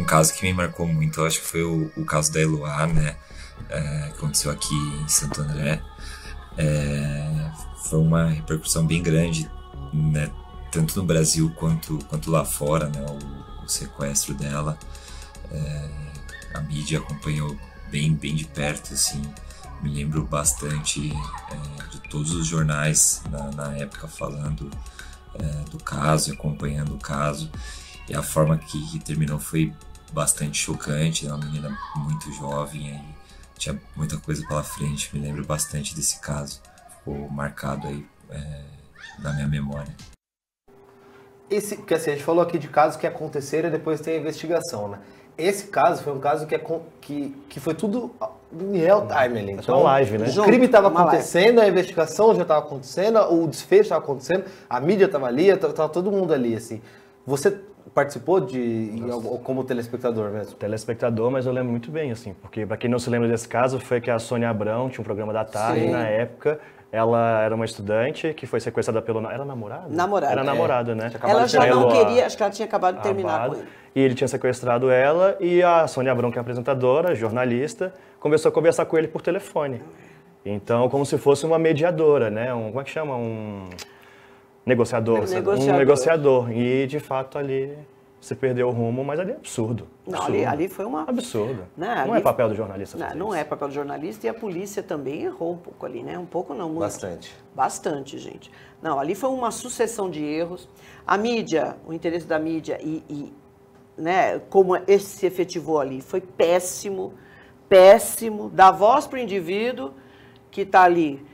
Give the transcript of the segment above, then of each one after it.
Um caso que me marcou muito, eu acho que foi o caso da Eloá, né? Que aconteceu aqui em Santo André. Foi uma repercussão bem grande, né? Tanto no Brasil quanto lá fora, né? O sequestro dela. A mídia acompanhou bem de perto, assim. Me lembro bastante de todos os jornais na época falando do caso, acompanhando o caso. E a forma que terminou foi bastante chocante, né? Uma menina muito jovem, aí tinha muita coisa pela frente. Me lembro bastante desse caso, ficou marcado aí na minha memória. Porque assim, a gente falou aqui de casos que aconteceram e depois tem a investigação, né? Esse caso foi um caso que foi tudo em real time ali. Então, uma live, né? O crime estava acontecendo, a investigação já estava acontecendo, o desfecho estava acontecendo, a mídia estava ali, estava todo mundo ali, assim. Você participou como telespectador mesmo? Telespectador, mas eu lembro muito bem, assim, porque para quem não se lembra desse caso, foi que a Sônia Abrão tinha um programa da tarde, na época. Ela era uma estudante que foi sequestrada pelo... Era namorada? Namorada. Era namorada, né? Ela já não queria, acho que ela tinha acabado de terminar com ele. E ele tinha sequestrado ela e a Sônia Abrão, que é apresentadora, jornalista, começou a conversar com ele por telefone. Então, como se fosse uma mediadora, né? Como é que chama? Um negociador. Um negociador. E, de fato, ali se perdeu o rumo, mas ali é absurdo. Não, ali foi uma... Absurdo. Né? Não é papel do jornalista fazer Não é papel do jornalista, e a polícia também errou um pouco ali, né? Um pouco não, muito. Bastante. Bastante, gente. Não, ali foi uma sucessão de erros. A mídia, o interesse da mídia né, como esse se efetivou ali, foi péssimo, péssimo. Dar voz para o indivíduo que está ali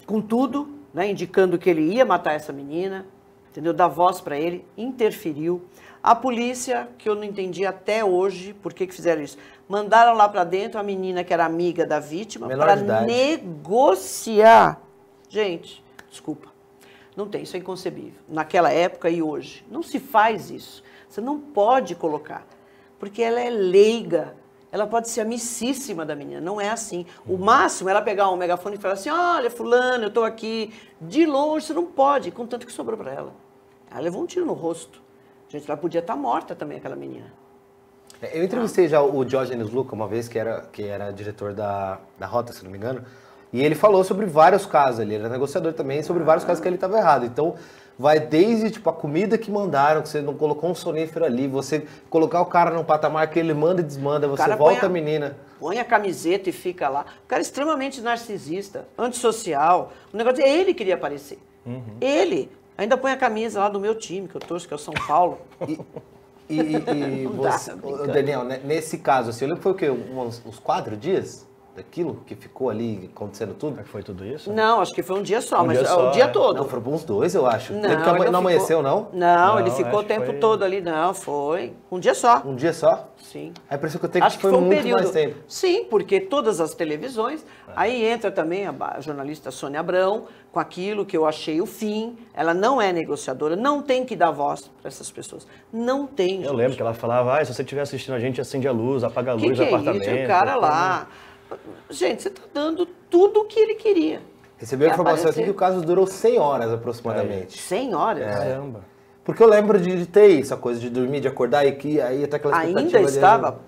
com tudo, né, indicando que ele ia matar essa menina, entendeu? Dar voz para ele, interferiu. A polícia, que eu não entendi até hoje por que fizeram isso, mandaram lá para dentro a menina que era amiga da vítima para negociar. Gente, desculpa, não tem, isso é inconcebível. Naquela época e hoje, não se faz isso. Você não pode colocar, porque ela é leiga. Ela pode ser amicíssima da menina, não é assim. O máximo é ela pegar um megafone e falar assim, olha, fulano, eu estou aqui. De longe, você não pode, contanto que sobrou para ela. Ela levou um tiro no rosto. Gente, ela podia estar morta também, aquela menina. Eu entrevistei já o Diógenes Luca uma vez, que era diretor da Rota, se não me engano, e ele falou sobre vários casos ali, ele era negociador também, sobre vários casos que ele estava errado. Então, vai desde, tipo, a comida que mandaram, que você não colocou um sonífero ali, você colocar o cara num patamar que ele manda e desmanda, você volta a menina. Põe a camiseta e fica lá. O cara é extremamente narcisista, antissocial. O negócio é ele queria aparecer. Ele. Ainda põe a camisa lá do meu time, que eu torço, que é o São Paulo. E você, Daniel, nesse caso, assim, eu lembro que foi o quê? Uns 4 dias daquilo que ficou ali acontecendo tudo? Foi tudo isso? Não, acho que foi um dia só, mas o dia todo. Não, foram uns 2, eu acho. Não, não amanheceu, não? Não, ele ficou o tempo todo ali, não, foi. Um dia só. Um dia só? Sim. Aí pareceu que foi um muito período. mais tempo. Sim, porque todas as televisões, aí entra também a jornalista Sônia Abrão, com aquilo que eu achei o fim, ela não é negociadora, não tem que dar voz para essas pessoas. Não tem, gente. Eu lembro que ela falava, se você estiver assistindo a gente, acende a luz, apaga a luz do apartamento. É isso? O cara lá... Gente, você está dando tudo o que ele queria. Recebeu a informação aqui que o caso durou 100 horas aproximadamente. 100 horas? Caramba. Porque eu lembro de ter essa coisa de dormir, de acordar e que aí até aquela expectativa... Ainda estava...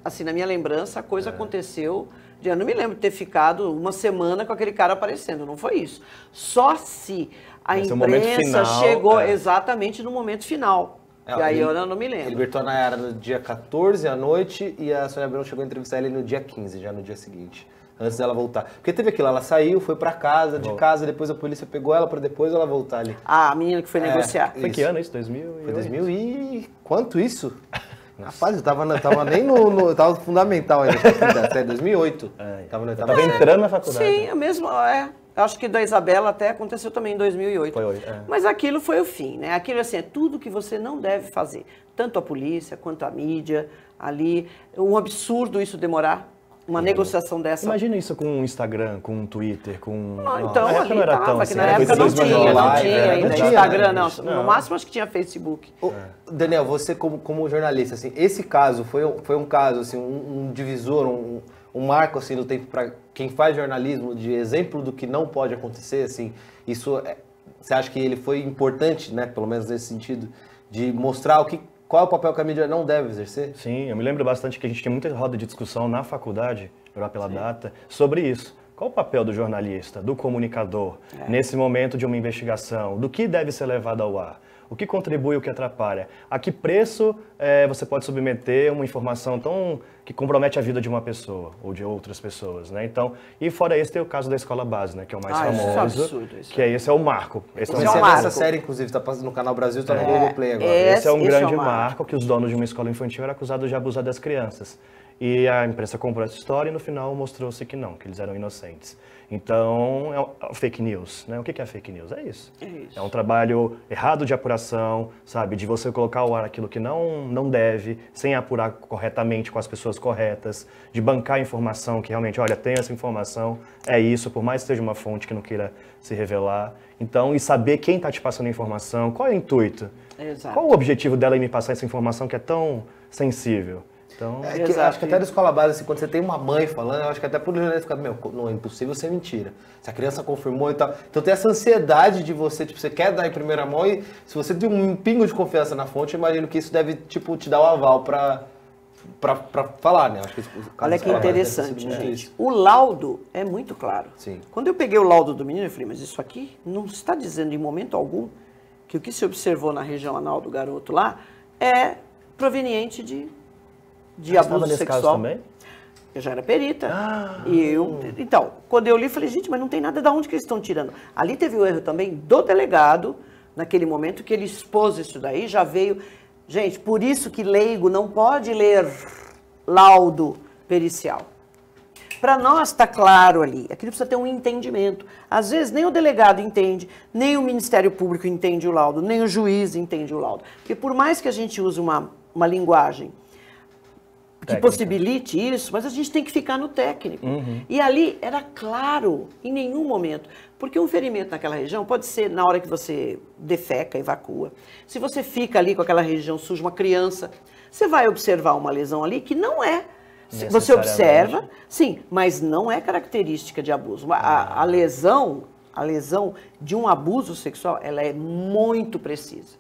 Assim, na minha lembrança, a coisa aconteceu... Eu não me lembro de ter ficado uma semana com aquele cara aparecendo, não foi isso. Só se a imprensa chegou exatamente no momento final. E aí eu não me lembro. Ele libertou a Nayara no dia 14 à noite e a Sônia Abrão chegou a entrevistar ele no dia 15, já no dia seguinte, antes dela voltar. Porque teve aquilo, ela saiu, foi pra casa, de casa, depois a polícia pegou ela pra depois ela voltar ali. A menina que foi negociar. Foi que ano isso? 2008? Foi 2000 e... Quanto isso? Rapaz, eu tava nem no eu tava no fundamental ainda, até 2008. Tava entrando na faculdade. Sim, é mesmo, acho que da Isabela até aconteceu também em 2008. Foi, Mas aquilo foi o fim, né? Aquilo assim, é tudo que você não deve fazer. Tanto a polícia quanto a mídia ali. Um absurdo isso demorar. Uma negociação dessa. Imagina isso com o Instagram, com o Twitter, com... Então, ali não era tão que na época não tinha ainda Instagram, não. No máximo, acho que tinha Facebook. Daniel, você como jornalista, assim, esse caso foi um caso, assim, um divisor, um marco, assim, do tempo para quem faz jornalismo, de exemplo do que não pode acontecer, assim, isso, você acha que ele foi importante, né, pelo menos nesse sentido, de mostrar o que qual é o papel que a mídia não deve exercer? Sim, eu me lembro bastante que a gente tinha muita roda de discussão na faculdade, Europa pela Data, sobre isso. Qual o papel do jornalista, do comunicador, nesse momento de uma investigação? Do que deve ser levado ao ar? O que contribui e o que atrapalha? A que preço você pode submeter uma informação que compromete a vida de uma pessoa ou de outras pessoas, né? Então, e fora esse tem o caso da escola base, né? Que é o mais famoso, absurdo, isso. que esse é o marco. Esse é o Comecei marco. a ver essa série, inclusive, tá passando no Canal Brasil, tá no Globoplay agora. Esse é um Esse grande é o marco que os donos de uma escola infantil eram acusados de abusar das crianças. E a imprensa comprou essa história e no final mostrou-se que não, que eles eram inocentes. Então, é fake news, né? O que é fake news? É isso. É um trabalho errado de apuração, sabe? De você colocar ao ar aquilo que não deve, sem apurar corretamente com as pessoas corretas, de bancar a informação que realmente, olha, tem essa informação, é isso, por mais que seja uma fonte que não queira se revelar. Então, e saber quem está te passando a informação, qual é o intuito? Exato. Qual o objetivo dela em me passar essa informação que é tão sensível? Então, Acho que até na escola base, assim, quando você tem uma mãe falando, eu acho que até por jornalista ficar, meu, não é impossível ser mentira. Se a criança confirmou e tal. Então tem essa ansiedade de você, tipo, você quer dar em primeira mão e se você tem um pingo de confiança na fonte, eu imagino que isso deve, tipo, te dar o aval pra falar, né? Acho que Olha que interessante, gente. O laudo é muito claro. Sim. Quando eu peguei o laudo do menino, eu falei, mas isso aqui não está dizendo em momento algum que o que se observou na região anal do garoto lá é proveniente de abuso nesse sexual. caso também? Eu já era perita. Então, quando eu li, falei, gente, mas não tem nada de onde que eles estão tirando. Ali teve o erro também do delegado, naquele momento que ele expôs isso daí, já veio... Gente, por isso que leigo não pode ler laudo pericial. Para nós está claro ali, aquilo precisa ter um entendimento. Às vezes nem o delegado entende, nem o Ministério Público entende o laudo, nem o juiz entende o laudo. Porque por mais que a gente use uma linguagem que possibilite isso, mas a gente tem que ficar no técnico. E ali era claro, em nenhum momento, porque um ferimento naquela região pode ser na hora que você defeca, evacua. Se você fica ali com aquela região suja, uma criança, você vai observar uma lesão ali que não é. Você observa, sim, mas não é característica de abuso. A lesão de um abuso sexual, ela é muito precisa.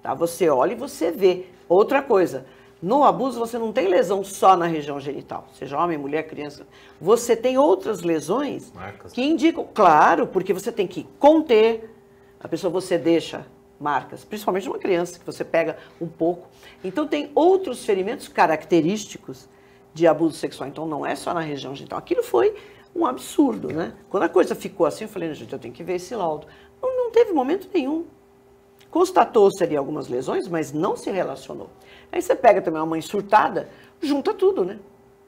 Tá? Você olha e você vê. Outra coisa, no abuso você não tem lesão só na região genital, seja homem, mulher, criança. Você tem outras lesões que indicam, claro, porque você tem que conter, a pessoa você deixa marcas, principalmente uma criança, que você pega um pouco. Então tem outros ferimentos característicos de abuso sexual, então não é só na região genital. Aquilo foi um absurdo, né? Quando a coisa ficou assim, eu falei, gente, eu tenho que ver esse laudo. Não teve momento nenhum. Constatou-se ali algumas lesões, mas não se relacionou. Aí você pega também uma mãe surtada, junta tudo, né?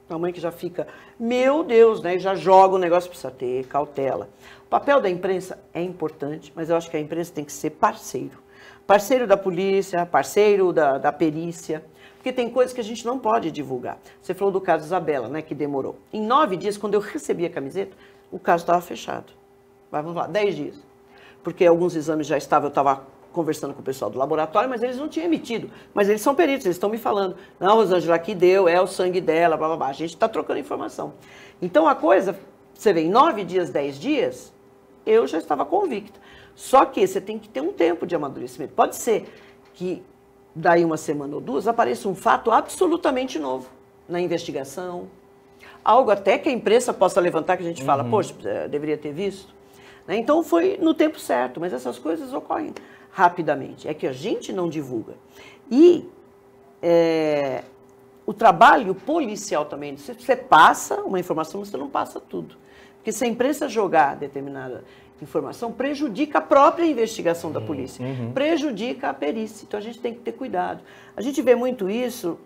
Uma mãe que já fica, meu Deus, né? E já joga o negócio, precisa ter cautela. O papel da imprensa é importante, mas eu acho que a imprensa tem que ser parceiro. Parceiro da polícia, parceiro da perícia, porque tem coisas que a gente não pode divulgar. Você falou do caso Isabela, né? Que demorou. Em 9 dias, quando eu recebi a camiseta, o caso estava fechado. Vamos lá, 10 dias. Porque alguns exames já estavam, eu estava conversando com o pessoal do laboratório, mas eles não tinham emitido. Mas eles são peritos, eles estão me falando. Não, Rosângela, aqui deu, é o sangue dela, blá, blá, blá. A gente está trocando informação. Então a coisa, você vê, em 9 dias, 10 dias, eu já estava convicta. Só que você tem que ter um tempo de amadurecimento. Pode ser que daí uma semana ou duas apareça um fato absolutamente novo na investigação. Algo até que a imprensa possa levantar, que a gente fala, poxa, deveria ter visto. Então foi no tempo certo, mas essas coisas ocorrem rapidamente. É que a gente não divulga. E o trabalho policial também, você passa uma informação, mas você não passa tudo. Porque se a imprensa jogar determinada informação, prejudica a própria investigação da polícia, prejudica a perícia. Então a gente tem que ter cuidado. A gente vê muito isso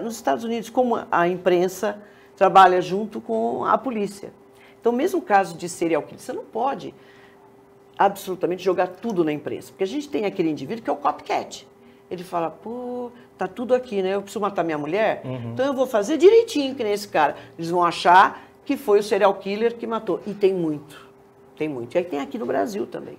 nos Estados Unidos, como a imprensa trabalha junto com a polícia. Então, mesmo caso de serial killer, você não pode absolutamente jogar tudo na imprensa. Porque a gente tem aquele indivíduo que é o copycat. Ele fala, pô, tá tudo aqui, né? Eu preciso matar minha mulher, então eu vou fazer direitinho que nem esse cara. Eles vão achar que foi o serial killer que matou. E tem muito, tem muito. E aí tem aqui no Brasil também.